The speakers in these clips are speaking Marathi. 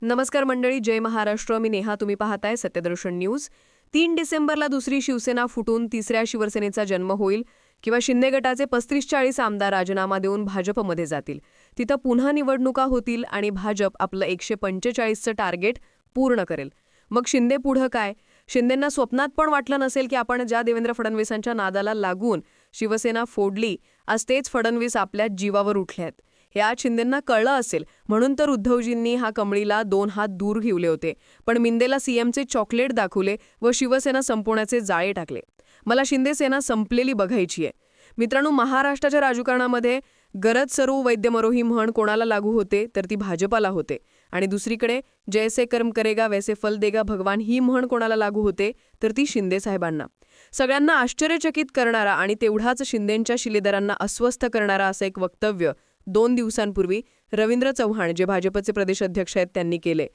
नमस्कार मंडळी, जय महाराष्ट्र. मी नेहा. तुम्ही पाहताय सत्यदर्शन न्यूज. 3 डिसेंबरला दुसरी शिवसेना फुटून तिसऱ्या शिवसेनेचा जन्म होईल किंवा शिंदे गटाचे 35-40 आमदार राजीनामा देऊन भाजपमध्ये जातील. तिथं पुन्हा निवडणुका होतील आणि भाजप आपलं 145चं टार्गेट पूर्ण करेल. मग शिंदे पुढं काय? शिंदेंना स्वप्नात पण वाटलं नसेल की आपण ज्या देवेंद्र फडणवीसांच्या नादाला लागून शिवसेना फोडली, आज तेच फडणवीस आपल्या जीवावर उठले. हे आज शिंदेंना कळलं असेल, म्हणून तर उद्धवजींनी हा कमळीला 2 हात दूर घेवले होते. पण मिंदेला सीएमचे चॉकलेट दाखवले व शिवसेना संपवण्याचे जाळे टाकले. मला शिंदे सेना संपलेली बघायची आहे. मित्रांनो, महाराष्ट्राच्या राजकारणामध्ये गरज सरू वैद्यमरोही म्हण कोणाला लागू होते तर ती भाजपाला होते. आणि दुसरीकडे जैसे कर्म करेगा वैसे फल देगा भगवान ही म्हण कोणाला लागू होते तर ती शिंदे साहेबांना. सगळ्यांना आश्चर्यचकित करणारा आणि तेवढाच शिंदेंच्या शिलेदारांना अस्वस्थ करणारा असं एक वक्तव्य 2 दिवसांपूर्वी रवींद्र चव्हाण, जे भाजपचे प्रदेश अध्यक्ष आहेत, त्यांनी केले.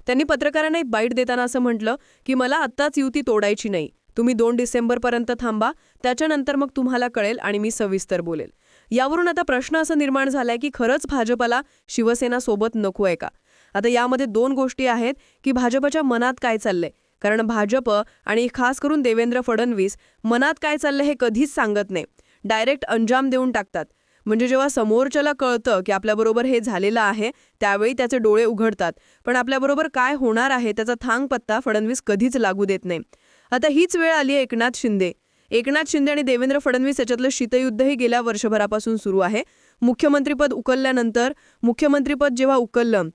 त्यांनी पत्रकारांना एक बाईट देताना असं म्हटलं की मला आत्ताच युती तोडायची नाही, तुम्ही 2 डिसेंबरपर्यंत थांबा, त्याच्यानंतर मग तुम्हाला कळेल आणि मी सविस्तर बोलेल. यावरून आता प्रश्न असा निर्माण झालाय की खरंच भाजपला शिवसेना सोबत नको आहे का? आता यामध्ये 2 गोष्टी आहेत की भाजपच्या मनात काय चाललंय, कारण भाजप आणि खास करून देवेंद्र फडणवीस मनात काय चाललंय हे कधीच सांगत नाही, डायरेक्ट अंजाम देऊन टाकतात. म्हणजे जेव्हा समोरच्याला कळतं की आपल्याबरोबर हे झालेलं आहे, त्यावेळी त्याचे डोळे उघडतात, पण आपल्याबरोबर काय होणार आहे त्याचा थांगपत्ता फडणवीस कधीच लागू देत नाही. आता हीच वेळ आली आहे एकनाथ शिंदे आणि देवेंद्र फडणवीस याच्यातलं शीतयुद्धही गेल्या वर्षभरापासून सुरू आहे. मुख्यमंत्रीपद उकलल्यानंतर मुख्यमंत्रीपद जेव्हा उकललं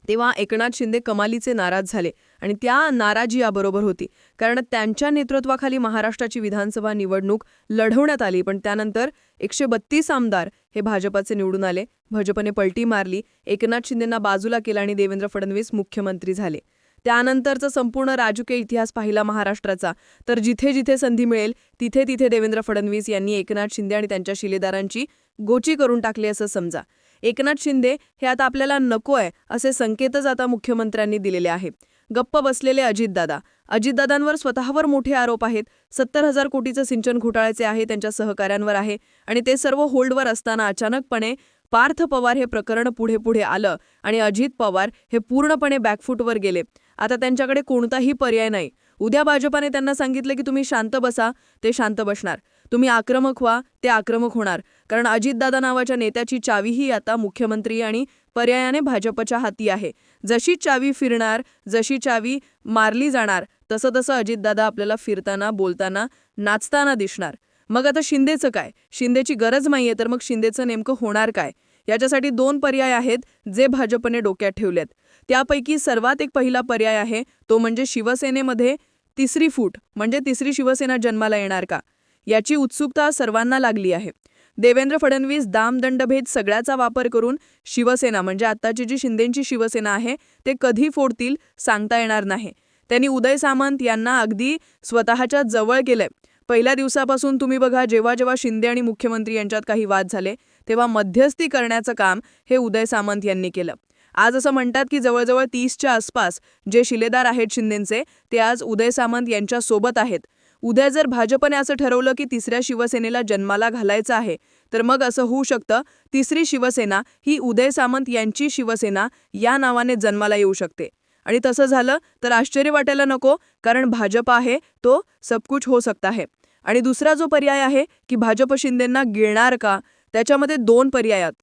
तेव्हा एकनाथ शिंदे कमालीचे नाराज झाले आणि त्या नाराजी याबरोबर होती, कारण त्यांच्या नेतृत्वाखाली महाराष्ट्राची विधानसभा निवडणूक लढवण्यात आली, पण त्यानंतर 132 आमदार हे भाजपाचे निवडून आले. भाजपने पलटी मारली, एकनाथ शिंदेंना बाजूला केलं आणि देवेंद्र फडणवीस मुख्यमंत्री झाले. त्यानंतरचा संपूर्ण राजकीय इतिहास पाहिला महाराष्ट्राचा, तर जिथे जिथे संधी मिळेल तिथे तिथे देवेंद्र फडणवीस यांनी एकनाथ शिंदे आणि त्यांच्या शिलेदारांची गोची करून टाकली असं समजा. एकनाथ शिंदे हे आता आपल्याला नकोय असे संकेतच आता मुख्यमंत्र्यांनी दिलेले आहे. गप्प बसलेले अजितदादांवर स्वतःवर मोठे आरोप आहेत. 70,000 कोटीचं सिंचन घोटाळ्याचे आहे, त्यांच्या सहकाऱ्यांवर आहे आणि ते सर्व होल्डवर असताना अचानकपणे पार्थ पवार हे प्रकरण पुढे आलं आणि अजित पवार हे पूर्णपणे बॅकफूटवर गेले. आता त्यांच्याकडे कोणताही पर्याय नाही. उद्या भाजपाने त्यांना सांगितलं की तुम्ही शांत बसा, ते शांत बसणार. तुम्ही आक्रमक व्हा, ते आक्रमक होणार. कारण अजितदादा नावाच्या नेत्याची चावीही आता मुख्यमंत्री आणि पर्यायाने भाजपच्या हाती आहे. जशी चावी फिरणार, जशी चावी मारली जाणार, तसं तसं अजितदादा आपल्याला फिरताना, बोलताना, नाचताना दिसणार. मग आता शिंदेचं काय? शिंदेची गरज नाहीये, तर मग शिंदेचं नेमकं होणार काय? याच्यासाठी 2 पर्याय आहेत जे भाजपने डोक्यात ठेवलेत. त्यापैकी सर्वात एक पहिला पर्याय आहे तो म्हणजे शिवसेनेमध्ये तिसरी फूट, म्हणजे तिसरी शिवसेना जन्माला येणार का, याची उत्सुकता सर्वांना लागली आहे. देवेंद्र फडणवीस दामदंडभेद सगळ्याचा वापर करून शिवसेना, म्हणजे आत्ताची जी शिंदेंची शिवसेना आहे, ते कधी फोडतील सांगता येणार नाही. त्यांनी उदय सामंत यांना अगदी स्वतःच्या जवळ केलंय. पहिल्या दिवसापासून तुम्ही बघा, जेव्हा जेव्हा शिंदे आणि मुख्यमंत्री यांच्यात काही वाद झाले तेव्हा मध्यस्थी करण्याचं काम हे उदय सामंत यांनी केलं. आज असं म्हणतात की जवळजवळ 30च्या आसपास जे शिलेदार आहेत शिंदेंचे, ते आज उदय सामंत यांच्या सोबत आहेत. उद्या जर भाजपने असं ठरवलं की तिसऱ्या शिवसेनेला जन्माला घालायचं आहे, तर मग असं होऊ शकतं तिसरी शिवसेना ही उदय सामंत यांची शिवसेना या नावाने जन्माला येऊ शकते. आणि तसं झालं तर आश्चर्य वाटायला नको, कारण भाजप आहे तो सबकुछ हो सकता है. आणि दुसरा जो पर्याय आहे की भाजप शिंदेंना गिळणार का, त्याच्यामध्ये 2 पर्याय आहेत.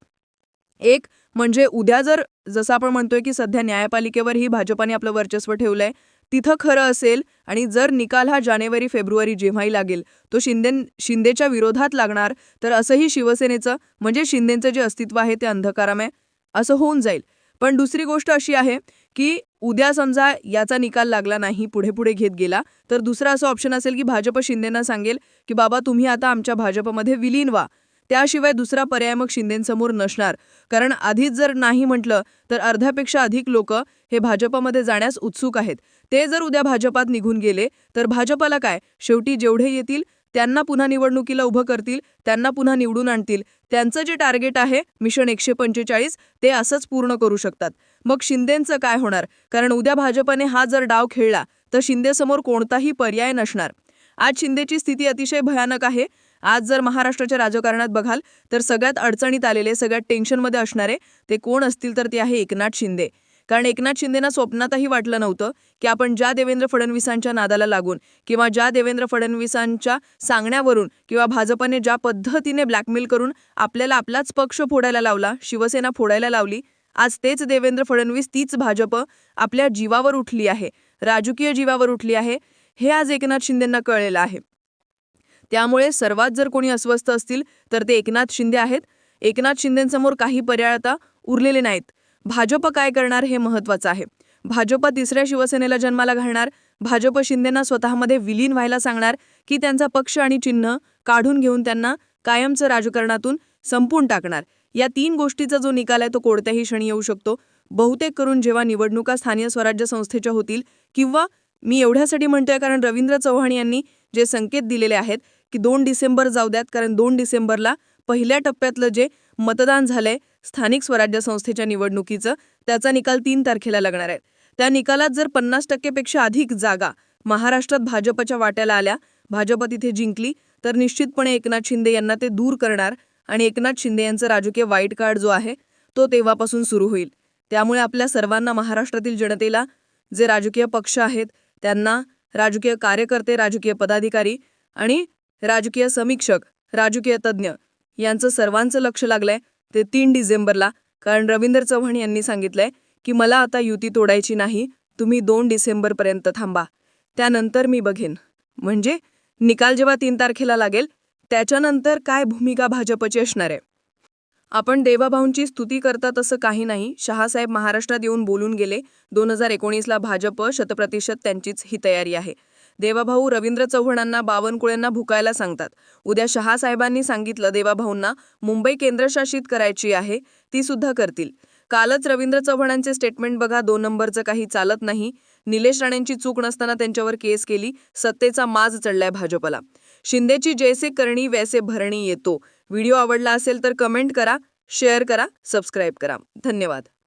एक म्हणजे उद्या जर, जसं आपण म्हणतोय की सध्या न्यायपालिकेवरही भाजपाने आपलं वर्चस्व ठेवलंय, तिथं खरं असेल आणि जर निकाल हा जानेवारी-फेब्रुवारी जेव्हाही लागेल तो शिंदेच्या विरोधात लागणार, तर असंही शिवसेनेचं, म्हणजे शिंदेचं जे अस्तित्व आहे ते अंधकारामय असं होऊन जाईल. पण दुसरी गोष्ट अशी आहे की उद्या समजा याचा निकाल लागला नाही, पुढे घेत गेला, तर दुसरा असं ऑप्शन असेल की भाजप शिंदेंना सांगेल की बाबा तुम्ही आता आमच्या भाजपमध्ये विलीन व्हा. त्याशिवाय दुसरा पर्याय मग शिंदेंसमोर नसणार, कारण आधीच जर नाही म्हटलं तर अर्ध्यापेक्षा अधिक लोक हे भाजपमध्ये जाण्यास उत्सुक आहेत. ते जर उद्या भाजपात निघून गेले तर भाजपला काय, शेवटी जेवढे येतील त्यांना पुन्हा निवडणुकीला उभं करतील, त्यांना पुन्हा निवडून आणतील. त्यांचं जे टार्गेट आहे मिशन 145 ते असंच पूर्ण करू शकतात. मग शिंदेंचं काय होणार, कारण उद्या भाजपने हा जर डाव खेळला तर शिंदेसमोर कोणताही पर्याय नसणार. आज शिंदेची स्थिती अतिशय भयानक आहे. आज जर महाराष्ट्राच्या राजकारणात बघाल तर सगळ्यात अडचणीत आलेले, सगळ्यात टेन्शनमध्ये असणारे ते कोण असतील तर ते आहे एकनाथ शिंदे. कारण एकनाथ शिंदेना स्वप्नातही वाटलं नव्हतं की आपण ज्या देवेंद्र फडणवीसांच्या नादाला लागून किंवा ज्या देवेंद्र फडणवीसांच्या सांगण्यावरून किंवा भाजपने ज्या पद्धतीने ब्लॅकमेल करून आपल्याला आपलाच पक्ष फोडायला लावला, शिवसेना फोडायला लावली, आज तेच देवेंद्र फडणवीस, तीच भाजप आपल्या जीवावर उठली आहे, राजकीय जीवावर उठली आहे, हे आज एकनाथ शिंदेंना कळलेलं आहे. त्यामुळे सर्वात जर कोणी अस्वस्थ असतील तर ते एकनाथ शिंदे आहेत. एकनाथ शिंदेंसमोर काही पर्याय आता उरलेले नाहीत. भाजप काय करणार हे महत्त्वाचं आहे. भाजप तिसऱ्या शिवसेनेला जन्माला घालणार, भाजप शिंदेंना स्वतःमध्ये विलीन व्हायला सांगणार की त्यांचा पक्ष आणि चिन्ह काढून घेऊन त्यांना कायमचं राजकारणातून संपून टाकणार. या 3 गोष्टीचा जो निकाल आहे तो कोणत्याही क्षणी येऊ शकतो. बहुतेक करून जेव्हा निवडणुका स्थानिक स्वराज्य संस्थेच्या होतील, किंवा मी एवढ्यासाठी म्हणतोय कारण रवींद्र चव्हाण यांनी जे संकेत दिलेले आहेत की 2 डिसेंबर जाऊ द्यात, कारण 2 डिसेंबरला पहिल्या टप्प्यातलं जे मतदान झालंय स्थानिक स्वराज्य संस्थेच्या निवडणुकीचं, त्याचा निकाल 3 तारखेला लागणार आहे. त्या निकालात जर 50% अधिक जागा महाराष्ट्रात भाजपच्या वाट्याला आल्या, भाजप तिथे जिंकली, तर निश्चितपणे एकनाथ शिंदे यांना ते दूर करणार आणि एकनाथ शिंदे यांचं राजकीय वाईट कार्ड जो आहे तो तेव्हापासून सुरू होईल. त्यामुळे आपल्या सर्वांना, महाराष्ट्रातील जनतेला, जे राजकीय पक्ष आहेत त्यांना, राजकीय कार्यकर्ते, राजकीय पदाधिकारी आणि राजकीय समीक्षक, राजकीय तज्ज्ञ यांचं सर्वांचं लक्ष लागलंय ते 3 डिसेंबरला. कारण रवींद्र चव्हाण यांनी सांगितलंय की मला आता युती तोडायची नाही, तुम्ही 2 डिसेंबरपर्यंत थांबा, त्यानंतर मी बघेन. म्हणजे निकाल जेव्हा 3 तारखेला लागेल त्याच्यानंतर काय भूमिका भाजपची असणार आहे. आपण देवाभाऊंची स्तुती करता तसं काही नाही. शहासाहेब महाराष्ट्रात येऊन बोलून गेले. 2019ला भाजप 100% त्यांचीच ही तयारी आहे. देवाभाऊ रवींद्र चव्हाणांना, बावनकुळेंना भुकायला सांगतात. उद्या शहासाहेबांनी सांगितलं देवाभाऊंना मुंबई केंद्रशासित करायची आहे, ती सुद्धा करतील. कालच रवींद्र चव्हाणांचे स्टेटमेंट बघा, 2 नंबरचं काही चालत नाही. निलेश राणेंची चूक नसताना त्यांच्यावर केस केली. सत्तेचा माज चढलाय भाजपला. शिंदेची जैसे करणी वैसे भरणी येतो. व्हिडिओ आवडला असेल तर कमेंट करा, शेअर करा, सबस्क्राईब करा. धन्यवाद.